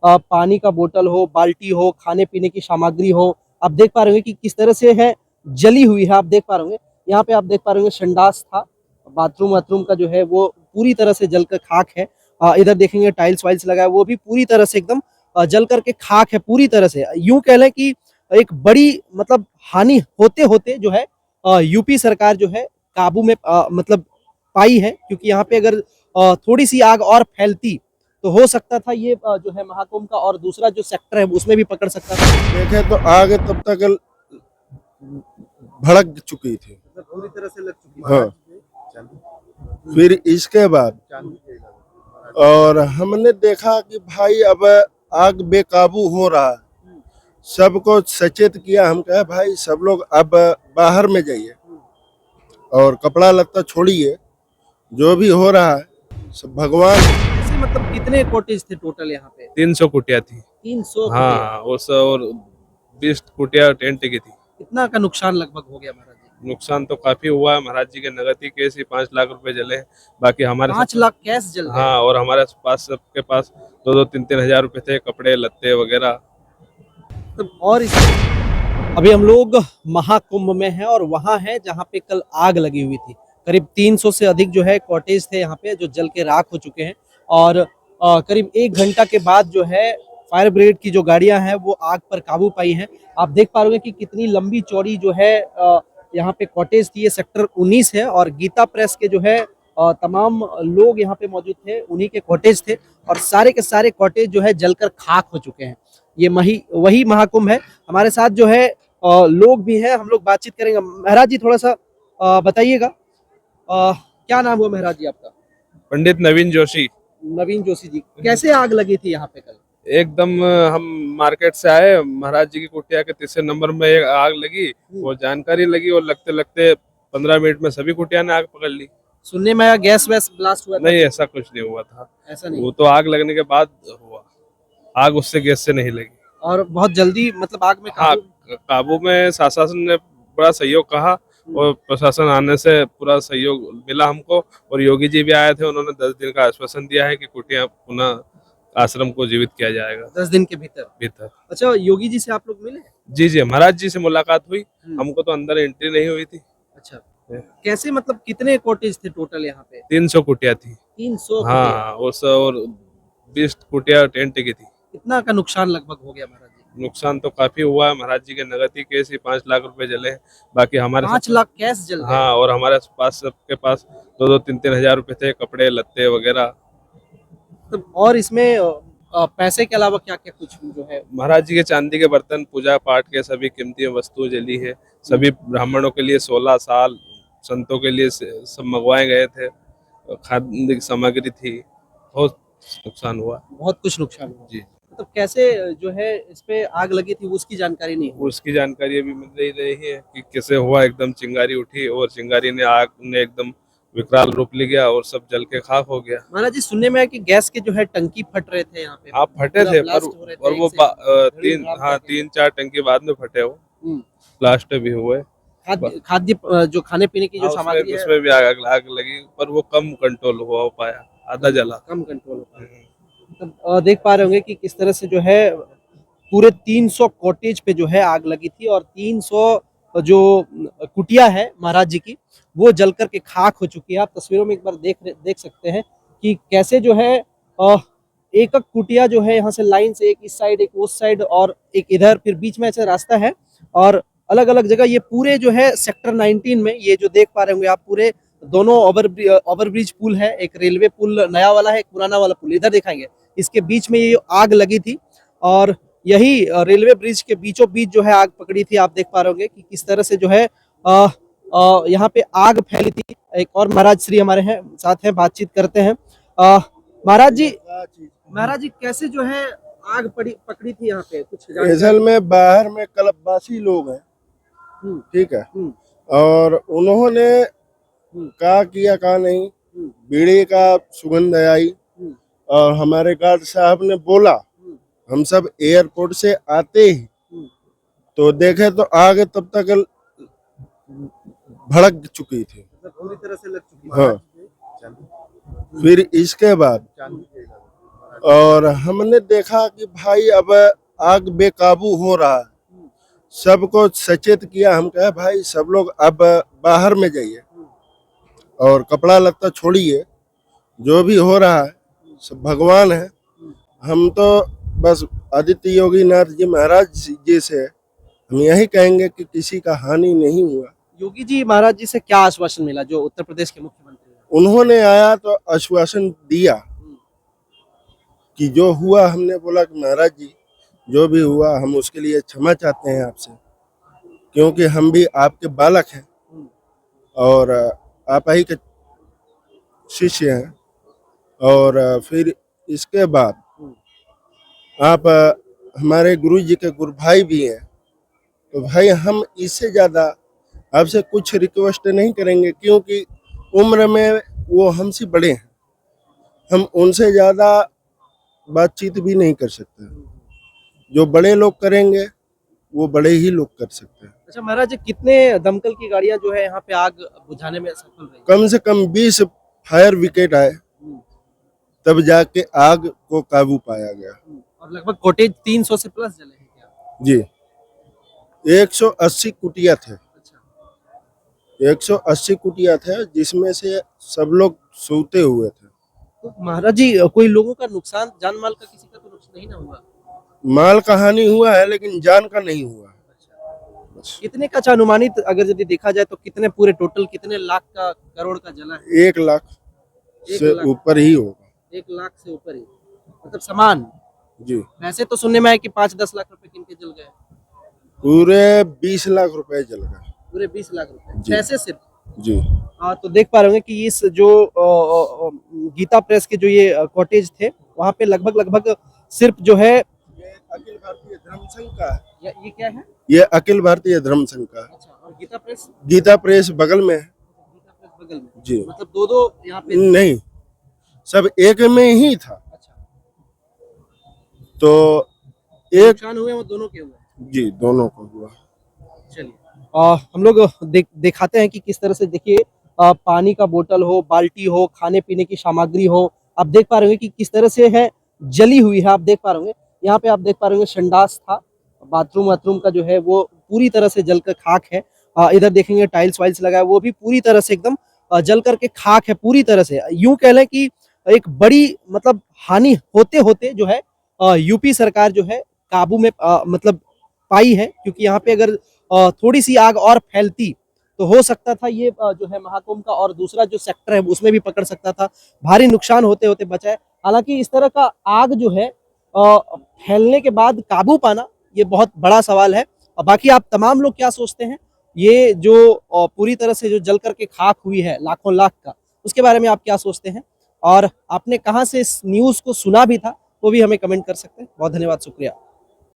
पानी का बोतल हो, बाल्टी हो, खाने पीने की सामग्री हो, आप देख पा रहे होंगे कि किस तरह से है, जली हुई है। आप देख पा रहे होंगे, यहाँ पे आप देख पा रहे होंगे संडास था, बाथरूम वाथरूम का जो है वो पूरी तरह से जलकर खाक है। इधर देखेंगे टाइल्स वाइल्स लगा है, वो भी पूरी तरह से एकदम जल करके खाक है पूरी तरह से। यूं कह लें कि एक बड़ी मतलब हानि होते होते जो है यूपी सरकार जो है काबू में मतलब पाई है, क्योंकि यहाँ पे अगर थोड़ी सी आग और फैलती तो हो सकता था ये जो है महाकुंभ का और दूसरा जो सेक्टर है उसमें भी पकड़ सकता था। देखे तो आग तब तक भड़क चुकी थी, मतलब पूरी तरह से लग चुकी हाँ। फिर इसके बाद और हमने देखा कि भाई अब आग बेकाबू हो रहा है, सबको सचेत किया। हम कहे भाई सब लोग अब बाहर में जाइए और कपड़ा लत्ता छोड़िए, जो भी हो रहा है सब भगवान। ऐसे मतलब कितने कॉटेज थे टोटल यहाँ पे? 300 कुटिया थी। 300 हाँ, और 20 कुटिया टेंट की थी। कितना का नुकसान लगभग हो गया महाराज जी? नुकसान तो काफी हुआ है। महाराज जी के नगद ही केस ही 5 लाख रुपए जले हैं। बाकी हमारे 5 लाख कैश जल गए? हाँ, और हमारे पास सबके पास 2-3 हजार रुपए थे, कपड़े लत्ते वगैरह। और इस अभी हम लोग महाकुंभ में हैं और वहां है जहां पे कल आग लगी हुई थी। करीब 300 से अधिक जो है कॉटेज थे यहाँ पे जो जल के राख हो चुके हैं, और करीब 1 घंटा के बाद जो है फायर ब्रिगेड की जो गाड़ियां हैं वो आग पर काबू पाई हैं। आप देख पा रहे हैं कि कितनी लंबी चौड़ी जो है यहाँ पे कॉटेज थी। ये सेक्टर 19 है और गीता प्रेस के जो है तमाम लोग यहाँ पे मौजूद थे, उन्हीं के कॉटेज थे, और सारे के सारे कॉटेज जो है जलकर खाक हो चुके हैं। ये वही महाकुंभ है। हमारे साथ जो है लोग भी हैं, हम लोग बातचीत करेंगे। महाराज जी थोड़ा सा बताइएगा, क्या नाम हुआ महाराज जी आपका? पंडित नवीन जोशी। नवीन जोशी जी, कैसे आग लगी थी यहाँ पे कल? एकदम हम मार्केट से आए, महाराज जी की कुटिया के 3 नंबर में एक आग लगी। वो जानकारी लगी और लगते लगते 15 मिनट में सभी कुटिया ने आग पकड़ ली। सुनने में आया गैस वैस ब्लास्ट हुआ था? नहीं, ऐसा कुछ नहीं हुआ था। ऐसा नहीं? वो तो आग लगने के बाद हुआ, आग उससे गैस से नहीं लगी। और बहुत जल्दी मतलब आग में हाँ, काबू में शासन ने बड़ा सहयोग कहा और प्रशासन आने से पूरा सहयोग मिला हमको। और योगी जी भी आए थे, उन्होंने 10 दिन का आश्वासन दिया है कि कुटिया पुनः आश्रम को जीवित किया जाएगा 10 दिन के भीतर। अच्छा, योगी जी से आप लोग मिले? जी जी, महाराज जी से मुलाकात हुई। हमको तो अंदर एंट्री नहीं हुई थी। अच्छा, कैसे मतलब कितने कॉटेज थे टोटल यहाँ पे? 300 कुटिया थी। 300? हाँ, और 20 कुटिया टेंट की थी। कितना का नुकसान लगभग हो गया महाराज जी? नुकसान तो काफी हुआ है। महाराज जी के नगद ही केस ही 5 लाख रुपए जले हैं। बाकी हमारे 5 लाख कैश जल गए? हाँ, और हमारे पास सबके पास 2-3 हजार रुपए थे, कपड़े लत्ते वगैरह। तो और इसमें पैसे के अलावा क्या क्या कुछ जो है? महाराज जी के चांदी के बर्तन, पूजा पाठ के सभी कीमती वस्तु जली है। सभी ब्राह्मणों के लिए 16 साल, संतों के लिए सब मंगवाए गए थे, खाद्य की सामग्री थी। बहुत नुकसान हुआ। बहुत कुछ नुकसान हुआ जी। मतलब कैसे जो है इस पे आग लगी थी उसकी जानकारी नहीं हुई? उसकी जानकारी अभी मिल रही है कि कैसे हुआ। एकदम चिंगारी उठी और चिंगारी ने आग ने एकदम विकराल रूप ले गया और सब जल के खाक हो गया। महाराज जी, सुनने में आया कि गैस के जो है टंकी फट रहे थे यहाँ पे। आप फटे थे, पर वो 3-4 टंकी बाद में फटे। वो ब्लास्ट भी हुए। खाद्य जो खाने पीने की जो सामग्री है उसमें भी आग लगी, पर वो कम कंट्रोल हो पाया, आधा जला। कम कंट्रोल हो पाया। तब देख पा रहे होंगे कि किस तरह से जो है पूरे 300 कॉटेज पे जो है आग लगी थी, और 300 जो कुटिया है महाराज जी की वो जल करके खाक हो चुकी है। आप तस्वीरों में एक बार देख सकते हैं कि कैसे जो है एक एक कुटिया जो है यहाँ से लाइन से, एक इस साइड एक उस साइड और एक इधर, फिर बीच में ऐसे रास्ता है और अलग अलग जगह ये पूरे जो है सेक्टर 19 में ये जो देख पा रहे होंगे आप, पूरे दोनों ओवरब्रिज पुल है, एक रेलवे पुल नया वाला है, एक पुराना वाला पुल इधर दिखाएंगे। इसके बीच में ये आग लगी थी और यही रेलवे ब्रिज के बीचों बीच जो है आग पकड़ी थी। आप देख पा रहे होंगे कि किस तरह से जो है यहाँ पे आग फैली थी। एक और महाराज श्री हमारे हैं साथ हैं, बातचीत करते हैं। महाराज जी कैसे जो है आग पकड़ी थी यहाँ पे, कुछ असल में बाहर में कल्पवासी लोग हैं, ठीक है, और उन्होंने कहा किया कहा नहीं, बीड़ी का सुगंध आई और हमारे गार्ड साहब ने बोला। हम सब एयरपोर्ट से आते ही तो देखे तो आग तब तक भड़क चुकी थी, पूरी तरह से लग चुकी। हाँ। फिर इसके बाद और हमने देखा कि भाई अब आग बेकाबू हो रहा है। सबको सचेत किया, हम कहे भाई सब लोग अब बाहर में जाइए और कपड़ा लत्ता छोड़िए, जो भी हो रहा है सब भगवान है। हम तो बस आदित्य योगी नाथ जी महाराज जी से हम यही कहेंगे कि किसी का हानि नहीं हुआ। योगी जी महाराज जी से क्या आश्वासन मिला, जो उत्तर प्रदेश के मुख्यमंत्री हैं? उन्होंने आया तो आश्वासन दिया कि जो हुआ, हमने बोला कि महाराज जी जो भी हुआ हम उसके लिए क्षमा चाहते हैं आपसे, क्योंकि हम भी आपके बालक हैं और आप ही के शिष्य हैं। और फिर इसके बाद आप हमारे गुरु जी के गुरु भाई भी हैं, तो भाई हम इससे ज़्यादा आपसे कुछ रिक्वेस्ट नहीं करेंगे, क्योंकि उम्र में वो हमसे बड़े हैं, हम उनसे ज़्यादा बातचीत भी नहीं कर सकते। जो बड़े लोग करेंगे वो बड़े ही लोग कर सकते हैं। अच्छा महाराज जी, कितने दमकल की गाड़ियां जो है यहाँ पे आग बुझाने में सफल रही? कम से कम 20 फायर विकेट आए, तब जाके आग को काबू पाया गया। और लगभग कॉटेज 300 से प्लस जले हैं क्या? जी 180 कुटिया थे, अच्छा। 180 कुटिया थे, जिसमें से सब लोग सोते हुए थे। तो महाराज जी, कोई लोगों का नुकसान, जान माल का किसी का तो नुकसान नहीं ना हुआ? माल का हानि हुआ है लेकिन जान का नहीं हुआ। बस कितने का अनुमानित अगर यदि देखा जाए तो कितने पूरे टोटल कितने लाख का, करोड़ का जला है? 1 लाख से 1 लाख। ऊपर ही होगा। 1 लाख से ऊपर ही, मतलब सामान। जी वैसे तो सुनने में आया कि 5-10 लाख रुपए किनके जल गए? पूरे 20 लाख रुपए जल गए। पूरे 20 लाख रुपए जी। पैसे सिर्फ? जी हाँ, तो देख पा रहे होंगे कि इस जो गीता प्रेस के जो ये कॉटेज थे, वहाँ पे लगभग सिर्फ जो है, ये अखिल भारतीय धर्म संघ का है। ये क्या है? ये अखिल भारतीय धर्म संघ का है। अच्छा, और गीता प्रेस? गीता प्रेस बगल में है। गीता प्रेस बगल में? जी मतलब दो यहाँ पे? नहीं, सब एक में ही था। अच्छा, तो एक नुकसान हुए वो दोनों के हुए? जी दोनों को हुआ। चलिए, हम लोग दिखाते हैं कि किस तरह से, देखिए, पानी का बोतल हो, बाल्टी हो, खाने पीने की सामग्री हो, आप देख पा रहे होंगे कि किस तरह से है, जली हुई है। आप देख पा रहे होंगे यहाँ पे, आप देख पा रहे होंगे संडास था, बाथरूम का जो है वो पूरी तरह से जलकर खाक है। इधर देखेंगे टाइल्स वाइल्स लगा है, वो भी पूरी तरह से एकदम जल करके खाक है पूरी तरह से। यूं कह लें कि एक बड़ी, मतलब हानि होते होते जो है यूपी सरकार जो है काबू में मतलब पाई है, क्योंकि यहाँ पे अगर थोड़ी सी आग और फैलती तो हो सकता था ये जो है महाकुंभ का और दूसरा जो सेक्टर है उसमें भी पकड़ सकता था। भारी नुकसान होते होते बचा है। हालांकि इस तरह का आग जो है फैलने के बाद काबू पाना, ये बहुत बड़ा सवाल है। और बाकी आप तमाम लोग क्या सोचते हैं, ये जो पूरी तरह से जो जल करके खाक हुई है लाखों लाख का, उसके बारे में आप क्या सोचते हैं, और आपने कहाँ से इस न्यूज़ को सुना भी था वो भी हमें कमेंट कर सकते हैं। बहुत धन्यवाद, शुक्रिया।